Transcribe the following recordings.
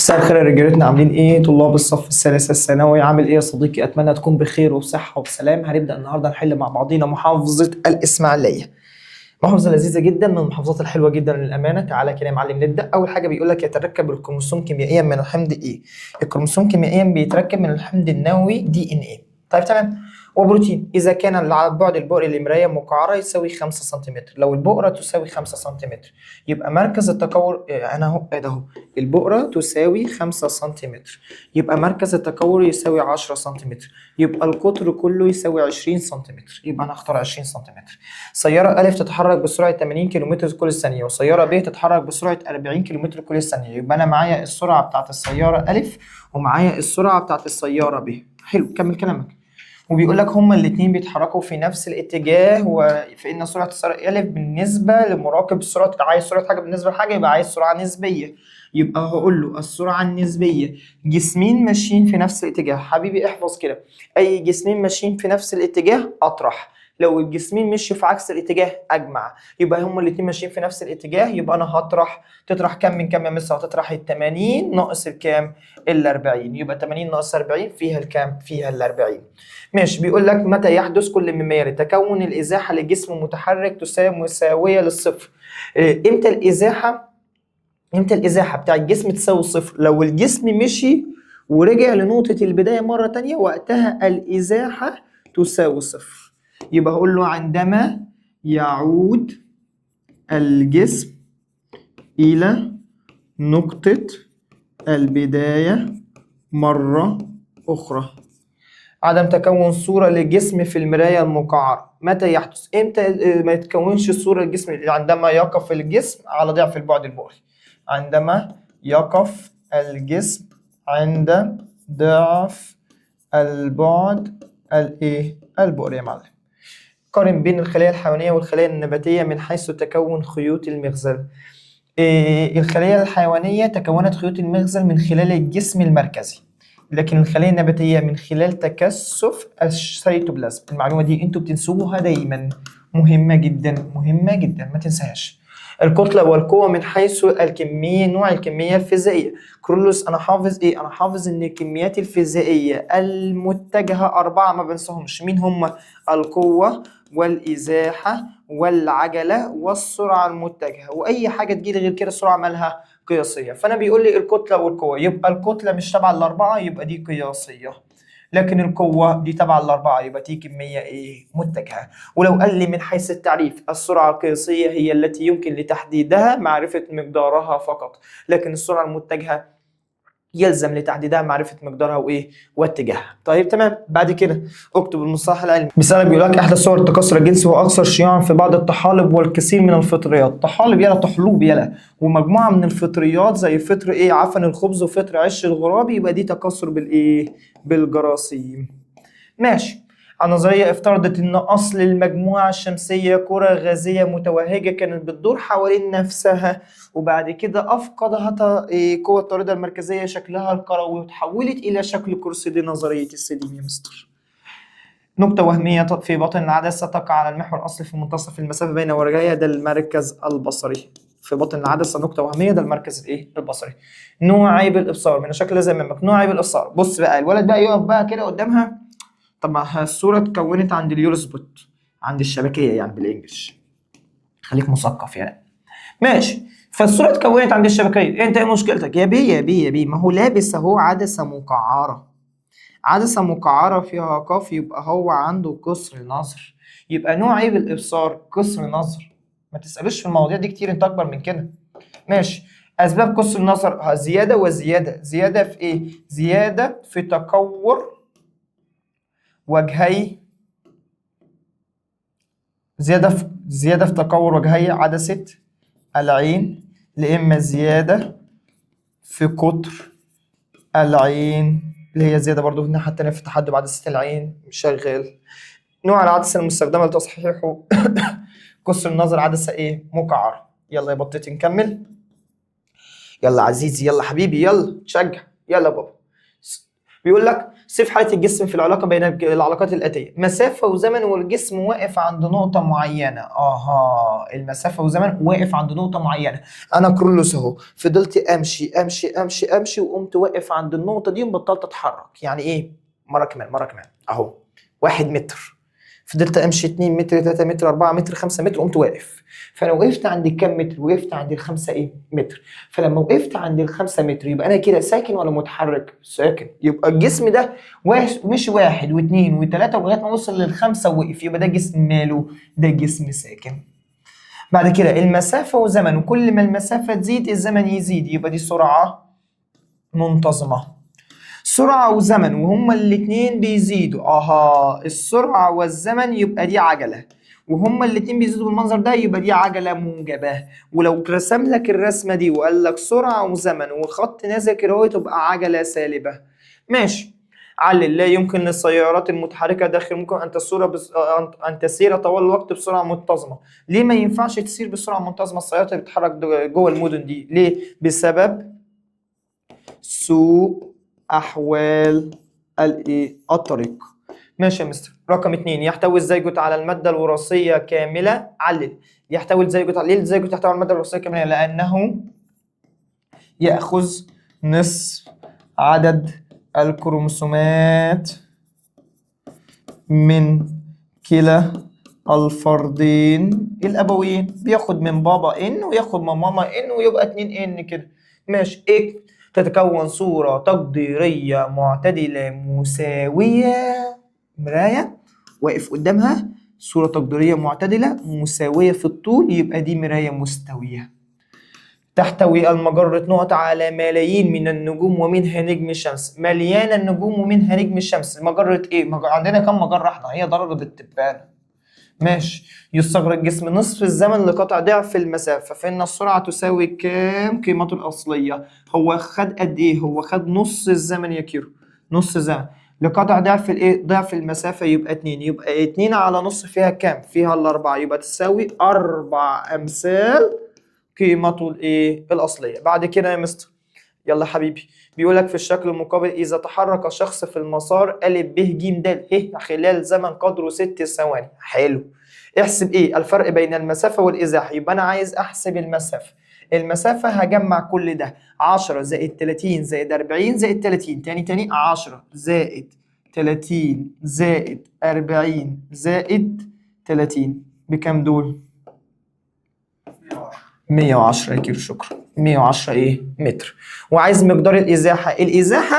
مساء الخير يا رجالتنا، عاملين ايه؟ طلاب الصف الثالث الثانوي، عامل ايه يا صديقي؟ اتمنى تكون بخير وبصحه وبسلام. هنبدا النهارده نحل مع بعضينا محافظه الاسماعيليه. محافظه لذيذه جدا، من المحافظات الحلوه جدا للامانه. تعالى كده يا معلم نبدا. اول حاجه بيقول لك يتركب الكروموسوم كيميائيا من الحمض ايه؟ الكروموسوم كيميائيا بيتركب من الحمض النووي دي ان ايه. طيب تمام. وبروتين اذا كان البعد البؤري للمرايه مقعره يساوي 5 سنتيمتر. لو البؤره تساوي 5 سنتيمتر يبقى مركز التكور انا اهو ادي اهو. البؤره تساوي 5 سنتيمتر يبقى مركز التكور يساوي 10 سنتيمتر، يبقى القطر كله يساوي 20 سنتيمتر. يبقى انا هختار 20 سنتيمتر. سياره الف تتحرك بسرعه 80 كيلومتر كل ثانيه، وسياره ب تتحرك بسرعه 40 كيلومتر كل ثانيه. يبقى انا معايا السرعه بتاعت السياره الف ومعايا السرعه بتاعت السياره ب. حلو، كمل كلامك. وبيقول لك هما الاثنين بيتحركوا في نفس الاتجاه، وفإن سرعة السيارة ألف بالنسبة لمراقب السرعة، عايز سرعة حاجة بالنسبة لحاجة يبقى عايز سرعة نسبية. يبقى هقول له السرعة النسبية جسمين ماشيين في نفس الاتجاه. حبيبي احفظ كده، أي جسمين ماشيين في نفس الاتجاه أطرح، لو الجسمين مشوا في عكس الاتجاه أجمع. يبقى هما الاتنين ماشيين في نفس الاتجاه، يبقى أنا هطرح. تطرح كام من كام يا مستر؟ هتطرح ال 80 ناقص الكام؟ ال 40. يبقى 80 ناقص 40 فيها الكام؟ فيها ال 40. ماشي. بيقول لك متى يحدث كل من يلي؟ تكون الازاحه لجسم متحرك تساوي مساويه للصفر. امتى الازاحه بتاع الجسم تساوي صفر؟ لو الجسم مشي ورجع لنقطه البدايه مره تانية، وقتها الازاحه تساوي صفر. يبقى هقول له عندما يعود الجسم الى نقطه البدايه مره اخرى. عدم تكون صورة لجسم في المراية المقعرة متى يحدث؟ امتى ما يتكونش صورة للجسم؟ عندما يقف الجسم على ضعف البعد البؤري. عندما يقف الجسم عند ضعف البعد البؤري يا معلم. قارن بين الخلايا الحيوانية والخلايا النباتية من حيث تكون خيوط المغزل. الخلايا الحيوانية تكونت خيوط المغزل من خلال الجسم المركزي، لكن الخلايا النباتية من خلال تكثف السيتوبلازم. المعلومة دي انتوا بتنسوها دايما، مهمة جدا مهمة جدا، ما تنساهاش. الكتلة والقوة من حيث الكمية، نوع الكمية الفيزيائية. كرولوس أنا حافظ إيه؟ أنا حافظ إن الكميات الفيزيائية المتجهة 4 ما بنساهمش. مين هم؟ القوة والإزاحة والعجلة والسرعة المتجهة، وأي حاجة تجيلي غير كده السرعة مالها قياسية. فأنا بيقول لي الكتلة والقوة، يبقى الكتلة مش تبع الأربعة يبقى دي قياسية، لكن القوة دي تبع الأربعة يبقى دي كمية متجهة. ولو قال لي من حيث التعريف السرعة القياسية هي التي يمكن لتحديدها معرفة مقدارها فقط، لكن السرعة المتجهة يلزم لتحديدها معرفة مقدارها واتجاهها. طيب تمام. بعد كده اكتب المصطلح العلمي. مثال بيقول لك احدى صور التكاثر الجنسي هو اكثر شيوعا في بعض الطحالب والكثير من الفطريات. طحالب يلا، طحلوب يلا، ومجموعة من الفطريات زي فطر عفن الخبز وفطر عش الغراب، يبقى دي تكاثر بالجراثيم. ماشي. النظرية افترضت ان اصل المجموعة الشمسية كرة غازية متوهجة كانت بتدور حوالين نفسها، وبعد كده افقدت قوة الطاردة المركزية شكلها الكروي وتحولت الى شكل كرسي. دي نظرية السليم يا مستر. نقطة وهمية في باطن العدسة تقع على المحور الأصلي في منتصف المسافة بين ورجيها، ده المركز البصري. في باطن العدسة نقطة وهمية، ده المركز البصري. نوع عيب الإبصار من الشكل زي ما امامك. نوع عيب الإبصار، بص بقى الولد بقى يقف بقى كده قدامها. طب ما الصورة اتكونت عند اليوروسبوت، عند الشبكية يعني بالإنجلش، خليك مثقف يعني. ماشي. فالصورة اتكونت عند الشبكية، انت ايه مشكلتك؟ يا بيه ما هو لابس اهو عدسة مقعرة. عدسة مقعرة فيها قاف، يبقى هو عنده قصر نظر. يبقى نوع عيب الإبصار قصر نظر. ما تسألوش في المواضيع دي كتير، انت أكبر من كده. ماشي. أسباب قصر النظر زيادة وزيادة. زيادة في إيه؟ زيادة في تكور وجهي، زيادة في تكور وجهي عدسة العين، لإما زيادة في قطر العين اللي هي زيادة برضو في الناحية التانية في تحدب عدسة العين شغال. نوع العدسة المستخدمة لتصحيحه قصر النظر عدسة مقعرة. يلا يا بطتي نكمل. يلا عزيزي، يلا حبيبي، يلا تشجع، يلا بابا. بيقول لك صف حالة الجسم في العلاقة بين العلاقات الآتية: مسافة وزمن والجسم واقف عند نقطة معينة. المسافة وزمن واقف عند نقطة معينة. أنا كرولوس أهو، فضلت أمشي أمشي أمشي أمشي وقمت واقف عند النقطة دي وبطلت أتحرك. يعني إيه؟ مرة كمان أهو 1 متر، فضلت أمشي 2 متر 3 متر 4 متر 5 متر وقمت واقف. فانا وقفت عند كام متر؟ وقفت عند ال5 متر. فلما وقفت عند ال5 متر يبقى انا كده ساكن ولا متحرك؟ ساكن. يبقى الجسم ده مش 1 و2 و3 لغايه ما وصل ل5 ووقف، يبقى ده جسم ماله؟ ده جسم ساكن. بعد كده المسافه وزمن، وكل ما المسافه تزيد الزمن يزيد، يبقى دي سرعه منتظمه. سرعه وزمن وهما الاثنين بيزيدوا، السرعه والزمن يبقى دي عجله، وهما الاتنين بيزيدوا بالمنظر ده يبقى دي عجلة موجبة. ولو رسم لك الرسمة دي وقال لك سرعة وزمن وخط نازل كده اهو تبقى عجلة سالبة. ماشي. علل: لا يمكن للسيارات المتحركة داخل ممكن أن تسير طوال الوقت بسرعة منتظمة. ليه ما ينفعش تسير بسرعة منتظمة السيارات اللي بتتحرك جوه المدن دي؟ ليه؟ بسبب سوء أحوال الطريق. ماشي يا مستر. رقم 2: يحتوي الزيجوت على المادة الوراثية كاملة. علل: يحتوي الزيجوت على، ليه الزيجوت يحتوي على المادة الوراثية كاملة؟ لأنه يأخذ نصف عدد الكروموسومات من كلا الفردين الأبويين. بياخد من بابا إن وياخد من ماما إن ويبقى 2 إن كده. ماشي. إيه؟ تتكون صورة تقديرية معتدلة مساوية. مراية واقف قدامها، صورة تقديرية معتدلة مساوية في الطول، يبقى دي مراية مستوية. تحتوي المجرة نقط على ملايين من النجوم ومنها نجم الشمس. مليانة النجوم ومنها نجم الشمس. مجرة ايه؟ عندنا كم مجرة احنا؟ هي ضرب التبانة. ماشي. يستغرق جسم نصف الزمن لقطع ضعف المسافة، فإن السرعة تساوي كام؟ قيمته الأصلية. هو خد قد ايه؟ هو خد نص الزمن يا كيرو، نص الزمن لقطع ضعف الايه؟ ضعف المسافة، يبقى 2. يبقى 2 على نص فيها كام؟ فيها ال4، يبقى تساوي 4 أمثال قيمته الايه؟ الأصلية. بعد كده يا مستر يلا حبيبي، بيقولك في الشكل المقابل: إذا تحرك شخص في المسار أ ب ج د ه خلال زمن قدره 6 ثواني. حلو. احسب ايه؟ الفرق بين المسافة والإزاحة. يبقى أنا عايز أحسب المسافة. المسافة هجمع كل ده: 10 زائد 30 زائد 40 زائد 30. تاني 10 زائد 30 زائد 40 زائد 30 بكام دول؟ 110 يا كيلو. شكرا. 110 ايه؟ متر. وعايز مقدار الازاحه. الازاحه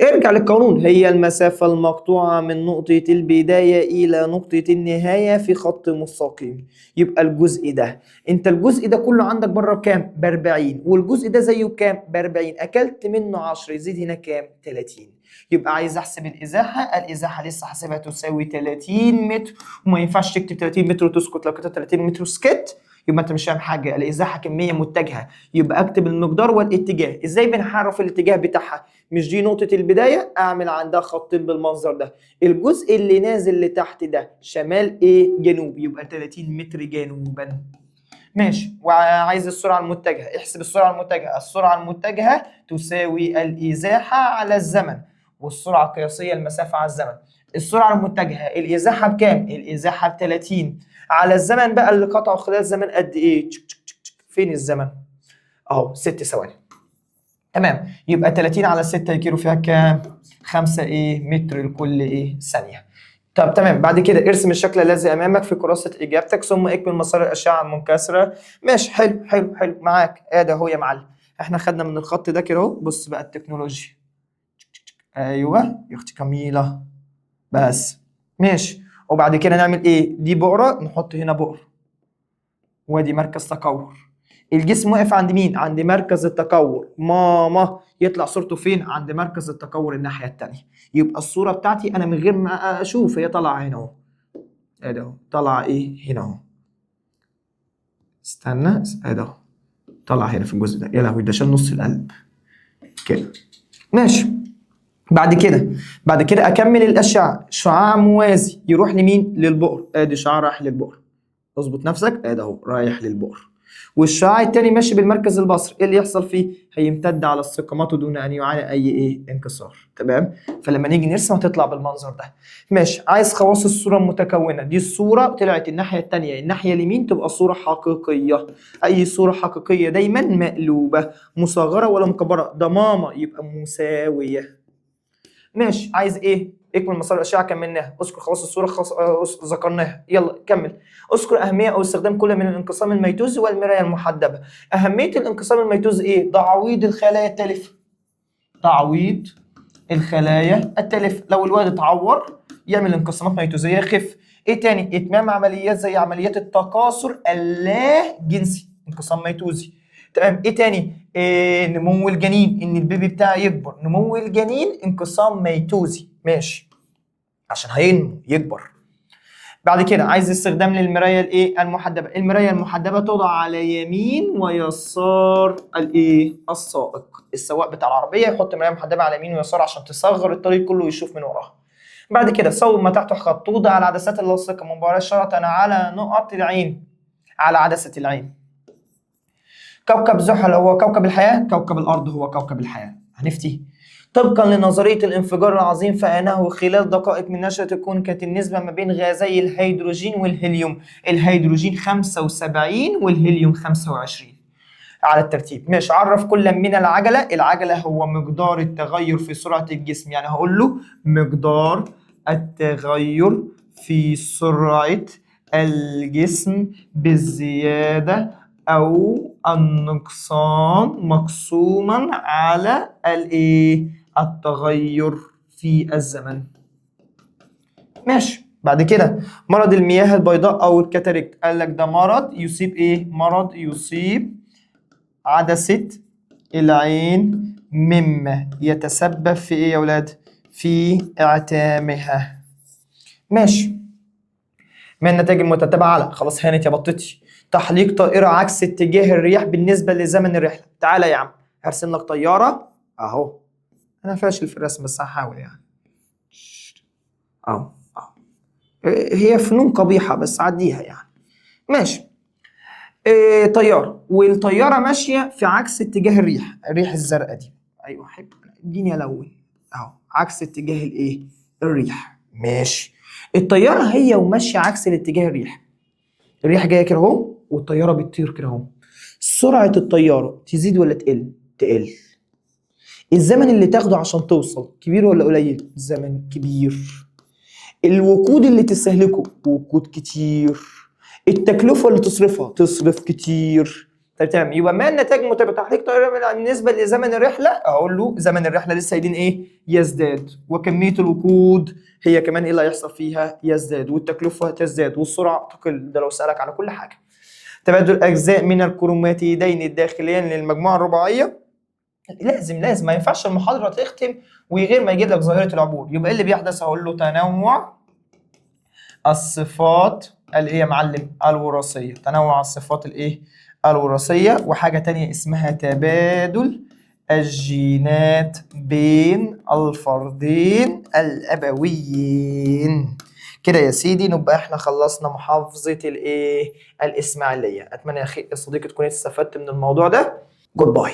ارجع للقانون، هي المسافه المقطوعه من نقطه البدايه الى نقطه النهايه في خط مستقيم. يبقى الجزء ده، انت الجزء ده كله عندك بره بكام؟ ب40، والجزء ده زيه بكام؟ ب40. اكلت منه 10 يزيد هنا كام؟ 30. يبقى عايز احسب الازاحه. الازاحه لسه حاسبها تساوي 30 متر، وما ينفعش تكتب 30 متر وتسكت. لو كتبت 30 متر وسكت يبقى انت مش فاهم حاجه. الازاحه كميه متجهه، يبقى اكتب المقدار والاتجاه. ازاي بنعرف الاتجاه بتاعها؟ مش دي نقطه البدايه؟ اعمل عندها خطين بالمنظر ده. الجزء اللي نازل لتحت ده شمال ايه؟ جنوب، يبقى 30 متر جنوبا. ماشي. وعايز السرعه المتجهه. احسب السرعه المتجهه. السرعه المتجهه تساوي الازاحه على الزمن، والسرعه القياسيه المسافه على الزمن. السرعه المتجهه الازاحه بكام؟ الازاحه ب30 على الزمن بقى اللي قطعه خلال زمن قد ايه؟ فين الزمن؟ اهو 6 ثواني. تمام. يبقى 30 على 6 كيلو فيها كام؟ 5 متر لكل ثانيه. طب تمام. بعد كده ارسم الشكل الذي امامك في كراسه اجابتك ثم اكمل مسار الاشعه المنكسره. ماشي. حلو معاك. ادي اهو يا معلم. احنا خدنا من الخط ده كده اهو. بص بقى التكنولوجيا. ايوه يا اختي كميله. بس ماشي. وبعد كده نعمل ايه؟ دي بؤره، نحط هنا بؤر، وادي مركز تكور. الجسم واقف عند مين؟ عند مركز التكور. ماما يطلع صورته فين؟ عند مركز التكور الناحيه الثانيه. يبقى الصوره بتاعتي انا من غير ما اشوف هي طالعه هنا اهو. ادي اهو طالعه هنا اهو. استنى ادي اهو طالعه هنا في الجزء ده. يا لهوي ده شال نص القلب كده. ماشي. بعد كده اكمل الاشعه. شعاع موازي يروح لمين؟ للبؤر. ادي شعاع رايح للبؤر. اظبط نفسك. ادي اهو رايح للبؤر. والشعاع التاني ماشي بالمركز البصري، ايه اللي يحصل فيه؟ هيمتد على استقامته دون ان يعاني اي انكسار. تمام؟ فلما نيجي نرسم هتطلع بالمنظر ده. ماشي، عايز خواص الصوره المتكونه. دي الصوره طلعت الناحيه التانيه، الناحيه اليمين تبقى صوره حقيقيه. اي صوره حقيقيه دايما مقلوبه، مصغره ولا مكبره، ضمامه يبقى مساويه. ماشي، عايز ايه؟ اكمل مسار الاشعه كملناها. اذكر خواص الصوره ذكرناها. يلا كمل. اذكر اهميه او استخدام كل من الانقسام الميتوزي والمرايه المحدبه. اهميه الانقسام الميتوزي ايه؟ تعويض الخلايا التالفه. تعويض الخلايا التالفه، لو الواد اتعور يعمل انقسامات ميتوزيه يخف. ايه تاني؟ اتمام عمليات زي عمليات التكاثر اللا جنسي، انقسام ميتوزي. تمام. ايه تاني؟ نمو الجنين، ان البيبي بتاعي يكبر. نمو الجنين انقسام ميتوزي. ماشي، عشان هينمو يكبر. بعد كده عايز استخدام للمرايه الايه المحدبه. المرايه المحدبه توضع على يمين ويسار الايه السائق. السواق بتاع العربيه يحط مرايه محدبه على يمين ويسار عشان تصغر الطريق كله ويشوف من وراها. بعد كده صوب ما تحته خط. توضع العدسات اللاصقه مباشره على نقط العين، على عدسه العين. كوكب زحل هو كوكب الحياه، كوكب الارض هو كوكب الحياه. هنفتي طبقا لنظرية الانفجار العظيم، فإنه خلال دقائق من نشأة الكون كانت النسبة ما بين غازي الهيدروجين والهيليوم، الهيدروجين 75 والهيليوم 25 على الترتيب. ماشي، عرف كل من العجلة. العجلة هو مقدار التغير في سرعة الجسم، يعني هقول له مقدار التغير في سرعة الجسم بالزيادة أو النقصان مقسوما على التغير في الزمن. ماشي. بعد كده مرض المياه البيضاء او الكاتاركت، قال لك ده مرض يصيب ايه؟ مرض يصيب عدسة العين مما يتسبب في ايه يا ولاد؟ في اعتامها. ماشي. من النتائج المتتبعة على، خلاص هانت يا بطتي، تحليق طائرة عكس اتجاه الرياح بالنسبة لزمن الرحلة. تعالى يا عم هرسم لك طيارة اهو. انا فاشل في الرسم بس هحاول يعني. اهو هي فنون قبيحة بس عديها يعني. ماشي. طيارة، والطيارة ماشية في عكس اتجاه الريح، الريح الزرقاء دي. ايوه حب اديني الون اهو، عكس اتجاه الريح. ماشي. الطيارة هي وماشية عكس الاتجاه الريح، الريح جاية كده اهو والطيارة بتطير كده اهو. سرعة الطيارة تزيد ولا تقل؟ تقل. الزمن اللي تاخده عشان توصل كبير ولا قليل؟ زمن كبير. الوقود اللي تستهلكه وقود كتير. التكلفة اللي تصرف كتير. طيب تمام، يبقى ما النتائج المتبعة؟ تحليق طائرة بالنسبة لزمن الرحلة، أقول له زمن الرحلة لسه قايلين إيه؟ يزداد. وكمية الوقود هي كمان إيه اللي هيحصل فيها؟ يزداد. والتكلفة تزداد والسرعة تقل. ده لو سألك على كل حاجة. تبادل أجزاء من الكروماتيدين الداخليين للمجموعة الرباعية. لازم ما ينفعش المحاضرة تختم وغير ما يجيب لك ظاهرة العبور. يبقى إيه اللي بيحدث؟ هقول له تنوع الصفات اللي هي معلم الوراثية. تنوع الصفات الوراثية. وحاجة تانية اسمها تبادل الجينات بين الفردين الأبويين. كده يا سيدي نبقى احنا خلصنا محافظة الإسماعيلية. أتمنى يا أخي يا صديقي تكون استفدت من الموضوع ده. جود باي.